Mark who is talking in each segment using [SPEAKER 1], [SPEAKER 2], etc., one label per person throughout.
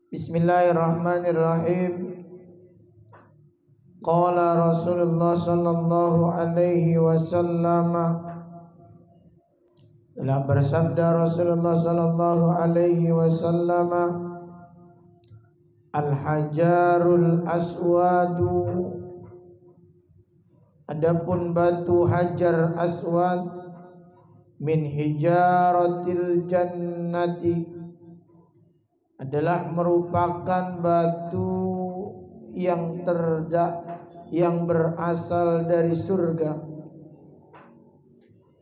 [SPEAKER 1] Bismillahirrahmanirrahim. Qala Rasulullah sallallahu alaihi wasallam, telah bersabda Rasulullah sallallahu alaihi wasallam, al-hajarul aswadu, adapun batu hajar aswad, min hijaratil jannati, adalah merupakan batu yang berasal dari surga.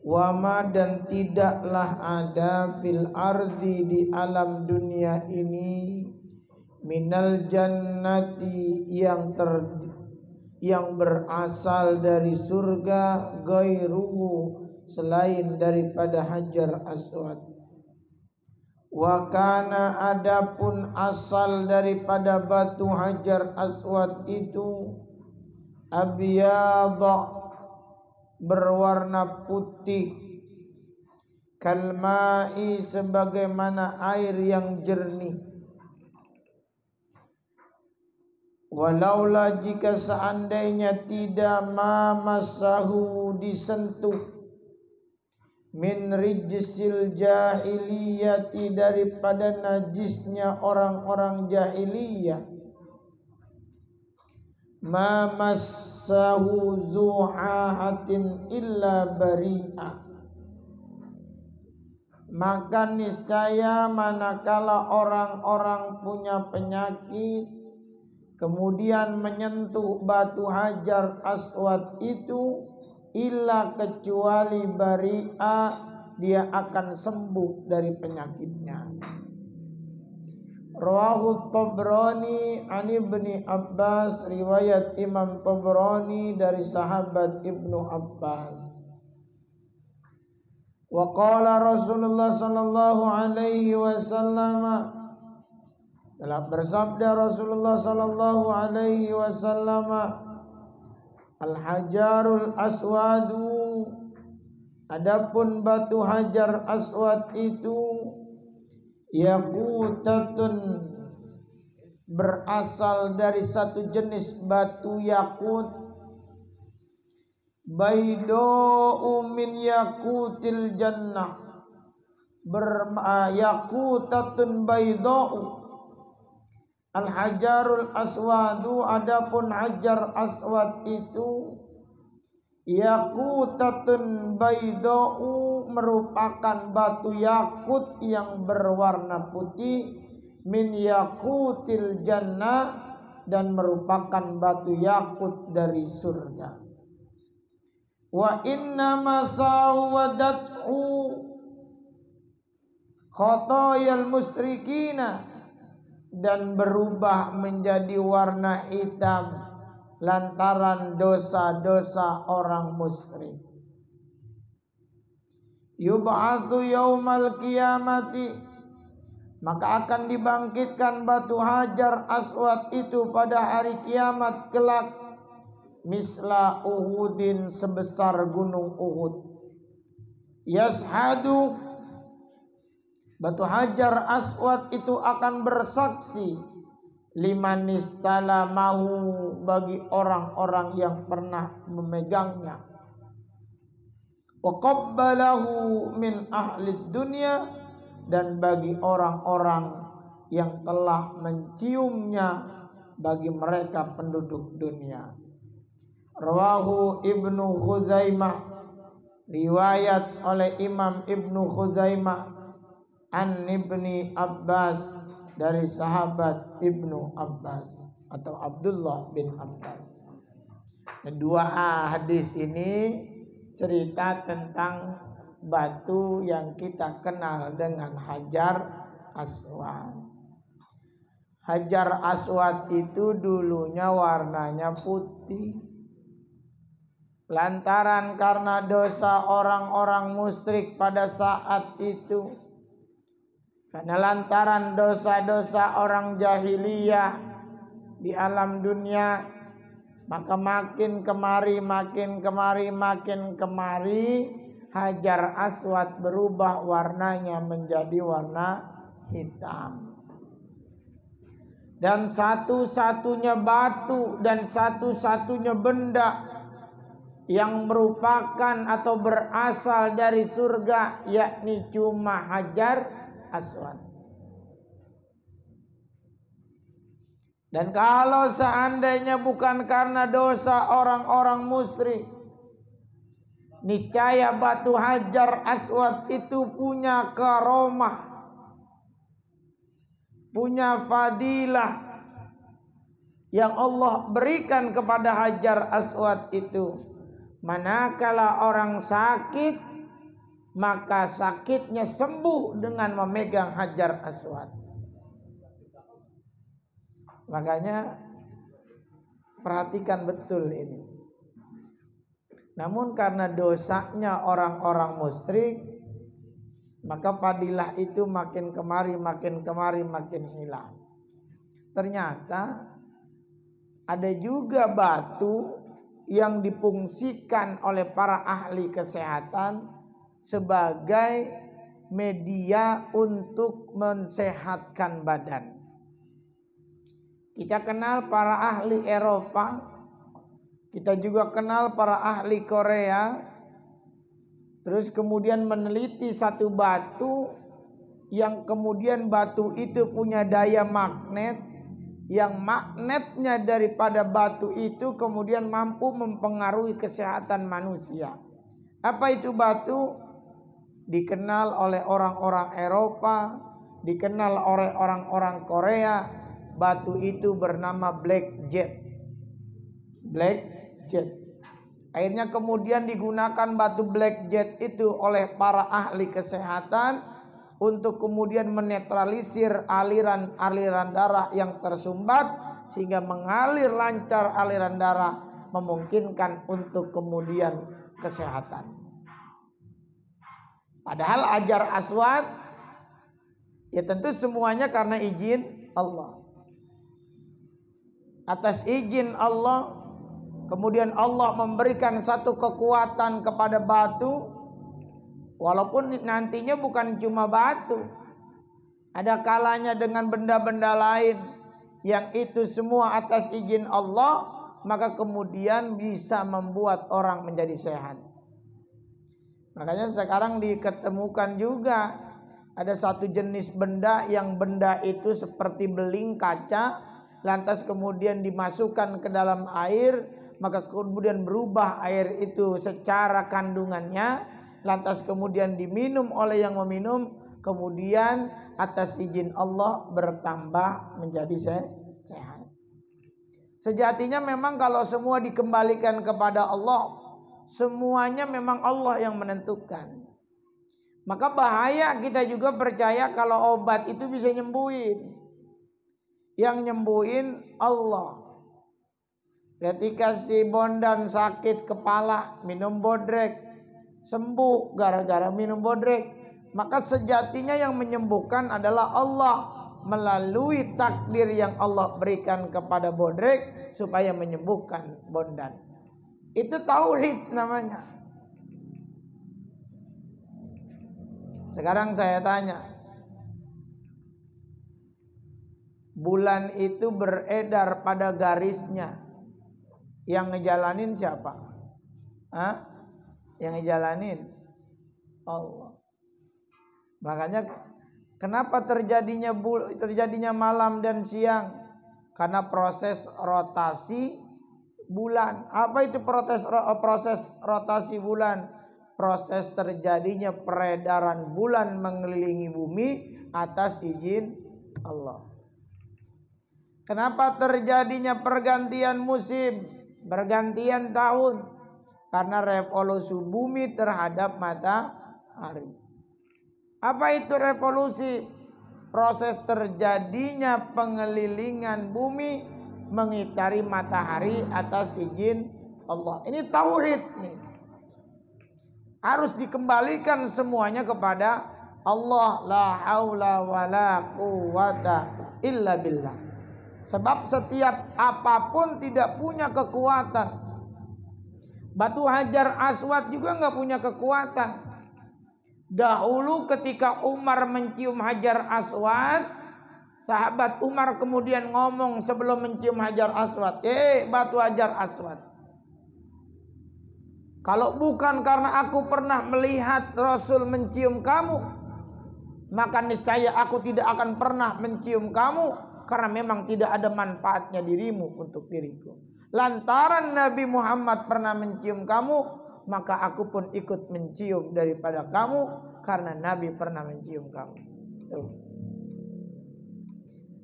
[SPEAKER 1] Wama, dan tidaklah ada fil ardi, di alam dunia ini, minal jannati, yang berasal dari surga, ghairuhu, selain daripada hajar aswad. Wa kana, adapun asal daripada batu hajar aswad itu, abyadha, berwarna putih, kalma'i, sebagaimana air yang jernih. Walaula, jika seandainya tidak, masahu, disentuh, min rijsil jahiliyati, daripada najisnya orang-orang jahiliyah, ma massahu zu'ahatin illa bari'a, maka niscaya manakala orang-orang punya penyakit kemudian menyentuh batu hajar aswad itu, illa, kecuali bari'a, dia akan sembuh dari penyakitnya. Rawahu Tabrani an Ibni Abbas, riwayat Imam Tabrani dari sahabat Ibnu Abbas. Wa qala Rasulullah sallallahu alaihi wasallam, telah bersabda Rasulullah sallallahu alaihi wasallam, al-hajarul aswadu, adapun batu hajar aswad itu, yaqutatun, berasal dari satu jenis batu yakut, bayda'u min yaqutil jannah, yaqutatun bayda'u, al-hajarul aswadu, adapun hajar aswad itu, yaqutatun bayda'u, merupakan batu yakut yang berwarna putih, min yaqutil jannah, dan merupakan batu yakut dari surga. Wa inna ma sawadathu khotoyal musyrikina, dan berubah menjadi warna hitam lantaran dosa-dosa orang musyrik. Yub'atsu yaumal qiyamati, maka akan dibangkitkan batu hajar aswad itu pada hari kiamat kelak, misla Uhudin, sebesar gunung Uhud. Yashhadu, batu hajar aswad itu akan bersaksi, liman istalamahu, bagi orang-orang yang pernah memegangnya, wa qabbalahu min ahli dunya, dan bagi orang-orang yang telah menciumnya, bagi mereka penduduk dunia. Rawahu Ibnu Khuzaimah, riwayat oleh Imam Ibnu Khuzaimah, an Ibni Abbas, dari sahabat Ibnu Abbas atau Abdullah bin Abbas. Kedua hadis ini cerita tentang batu yang kita kenal dengan hajar aswad. Hajar aswad itu dulunya warnanya putih, lantaran karena dosa orang-orang musyrik pada saat itu. Karena lantaran dosa-dosa orang jahiliyah di alam dunia, maka makin kemari hajar aswad berubah warnanya menjadi warna hitam. dan satu-satunya batu dan satu-satunya benda yang merupakan atau berasal dari surga, yakni cuma Hajar Aswad. Dan kalau seandainya bukan karena dosa orang-orang musyrik, niscaya batu Hajar Aswad itu punya karomah, punya fadilah yang Allah berikan kepada Hajar Aswad itu. Manakala orang sakit, maka sakitnya sembuh dengan memegang Hajar Aswad. Makanya perhatikan betul ini. Namun karena dosanya orang-orang musyrik, maka fadilah itu makin kemari makin hilang. Ternyata ada juga batu yang difungsikan oleh para ahli kesehatan sebagai media untuk mensehatkan badan. Kita kenal para ahli Eropa, kita juga kenal para ahli Korea. Terus kemudian meneliti satu batu yang kemudian batu itu punya daya magnet, yang magnetnya daripada batu itu kemudian mampu mempengaruhi kesehatan manusia. Apa itu batu? Dikenal oleh orang-orang Eropa, dikenal oleh orang-orang Korea. Batu itu bernama black jet. Black jet. Akhirnya kemudian digunakan batu black jet itu oleh para ahli kesehatan untuk kemudian menetralisir aliran-aliran darah yang tersumbat, sehingga mengalir lancar aliran darah, memungkinkan untuk kemudian kesehatan. Padahal Hajar Aswad ya tentu semuanya karena izin Allah. Atas izin Allah, kemudian Allah memberikan satu kekuatan kepada batu. Walaupun nantinya bukan cuma batu, ada kalanya dengan benda-benda lain, yang itu semua atas izin Allah, maka kemudian bisa membuat orang menjadi sehat. Makanya sekarang diketemukan juga ada satu jenis benda yang benda itu seperti beling kaca, lantas kemudian dimasukkan ke dalam air, maka kemudian berubah air itu secara kandungannya. Lantas kemudian diminum oleh yang meminum, kemudian atas izin Allah bertambah menjadi sehat. Sejatinya memang kalau semua dikembalikan kepada Allah, semuanya memang Allah yang menentukan. Maka bahaya kita juga percaya kalau obat itu bisa nyembuhin. Yang nyembuhin Allah. Ketika si Bondan sakit kepala, minum bodrek, sembuh gara-gara minum bodrek. Maka sejatinya yang menyembuhkan adalah Allah melalui takdir yang Allah berikan kepada bodrek supaya menyembuhkan Bondan. Itu tauhid namanya. Sekarang saya tanya, bulan itu beredar pada garisnya, yang ngejalanin siapa? Hah? Yang ngejalanin Allah. Makanya kenapa terjadinya malam dan siang? Karena proses rotasi bulan. Apa itu proses rotasi bulan? Proses terjadinya peredaran bulan mengelilingi bumi atas izin Allah. Kenapa terjadinya pergantian musim, pergantian tahun? Karena revolusi bumi terhadap matahari. Apa itu revolusi? Proses terjadinya pengelilingan bumi mengitari matahari atas izin Allah. Ini tauhid nih. Harus dikembalikan semuanya kepada Allah. La haula wala quwata illa billah. Sebab setiap apapun tidak punya kekuatan. Batu Hajar Aswad juga nggak punya kekuatan. Dahulu ketika Umar mencium Hajar Aswad, Sahabat Umar kemudian ngomong sebelum mencium Hajar Aswad, batu Hajar Aswad, kalau bukan karena aku pernah melihat Rasul mencium kamu, maka niscaya aku tidak akan pernah mencium kamu, karena memang tidak ada manfaatnya dirimu untuk diriku. Lantaran Nabi Muhammad pernah mencium kamu, maka aku pun ikut mencium daripada kamu, karena Nabi pernah mencium kamu. Tuh.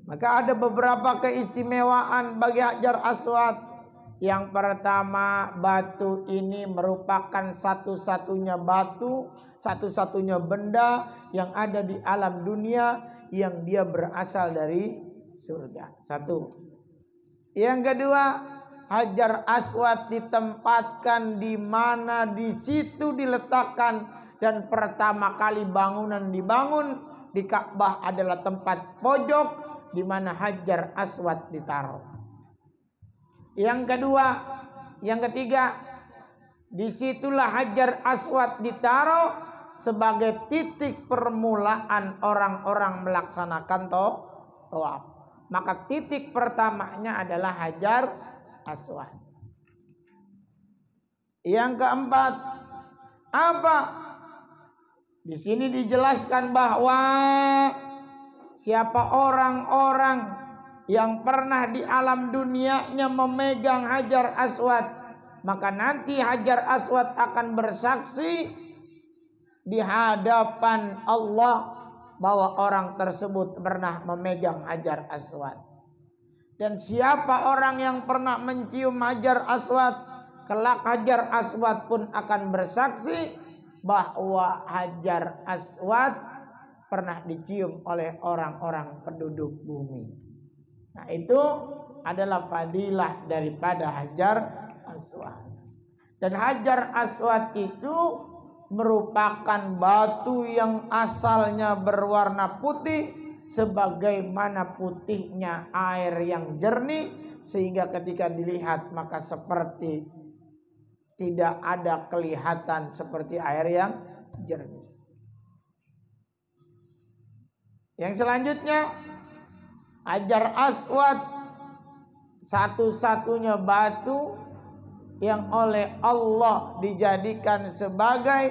[SPEAKER 1] Maka ada beberapa keistimewaan bagi Hajar Aswad. Yang pertama, batu ini merupakan satu-satunya batu, satu-satunya benda yang ada di alam dunia yang dia berasal dari surga. Satu. Yang kedua, Hajar Aswad ditempatkan di mana di situ diletakkan, dan pertama kali bangunan dibangun di Ka'bah adalah tempat pojok di mana Hajar Aswad ditaruh. Yang ketiga, disitulah Hajar Aswad ditaruh sebagai titik permulaan orang-orang melaksanakan tawaf. Maka titik pertamanya adalah Hajar Aswad. Yang keempat, apa? Di sini dijelaskan bahwa siapa orang-orang yang pernah di alam dunianya memegang Hajar Aswad, maka nanti Hajar Aswad akan bersaksi di hadapan Allah bahwa orang tersebut pernah memegang Hajar Aswad. Dan siapa orang yang pernah mencium Hajar Aswad, kelak Hajar Aswad pun akan bersaksi bahwa Hajar Aswad pernah dicium oleh orang-orang penduduk bumi. Nah, itu adalah fadilah daripada Hajar Aswad. Dan Hajar Aswad itu merupakan batu yang asalnya berwarna putih, sebagaimana putihnya air yang jernih, sehingga ketika dilihat maka seperti tidak ada kelihatan seperti air yang jernih. Yang selanjutnya, Hajar Aswad satu-satunya batu yang oleh Allah dijadikan sebagai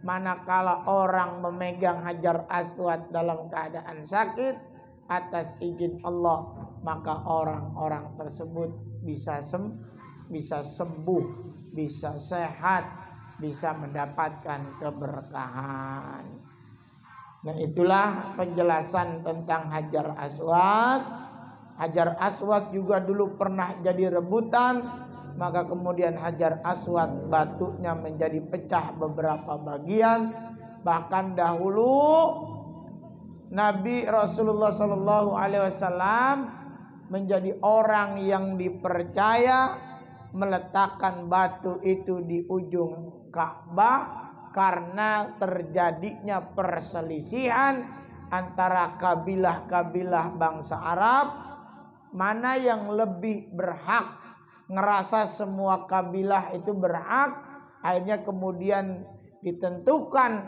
[SPEAKER 1] manakala orang memegang Hajar Aswad dalam keadaan sakit, atas izin Allah maka orang-orang tersebut bisa sembuh, bisa sehat, bisa mendapatkan keberkahan. Nah, itulah penjelasan tentang Hajar Aswad. Hajar Aswad juga dulu pernah jadi rebutan, maka kemudian Hajar Aswad batunya menjadi pecah beberapa bagian. Bahkan dahulu Nabi Rasulullah SAW menjadi orang yang dipercaya meletakkan batu itu di ujung Ka'bah, karena terjadinya perselisihan antara kabilah-kabilah bangsa Arab, mana yang lebih berhak. Ngerasa semua kabilah itu berhak, akhirnya kemudian ditentukan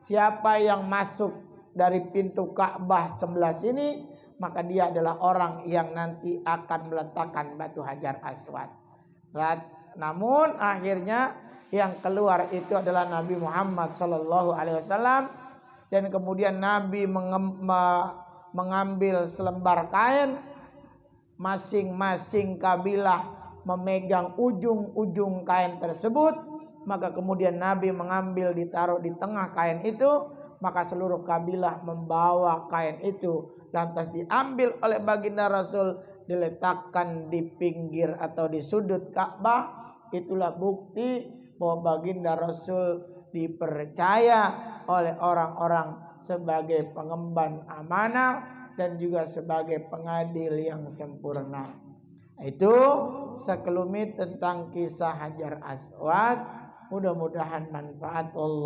[SPEAKER 1] siapa yang masuk dari pintu Ka'bah sebelah sini, maka dia adalah orang yang nanti akan meletakkan batu Hajar Aswad. Namun akhirnya yang keluar itu adalah Nabi Muhammad SAW, dan kemudian Nabi mengambil selembar kain, masing-masing kabilah memegang ujung-ujung kain tersebut, maka kemudian Nabi mengambil ditaruh di tengah kain itu, maka seluruh kabilah membawa kain itu, lantas diambil oleh baginda Rasul, diletakkan di pinggir atau di sudut Ka'bah. Itulah bukti bahwa baginda Rasul dipercaya oleh orang-orang sebagai pengemban amanah dan juga sebagai pengadil yang sempurna. Itu sekelumit tentang kisah Hajar Aswad. Mudah-mudahan manfaat. Allah.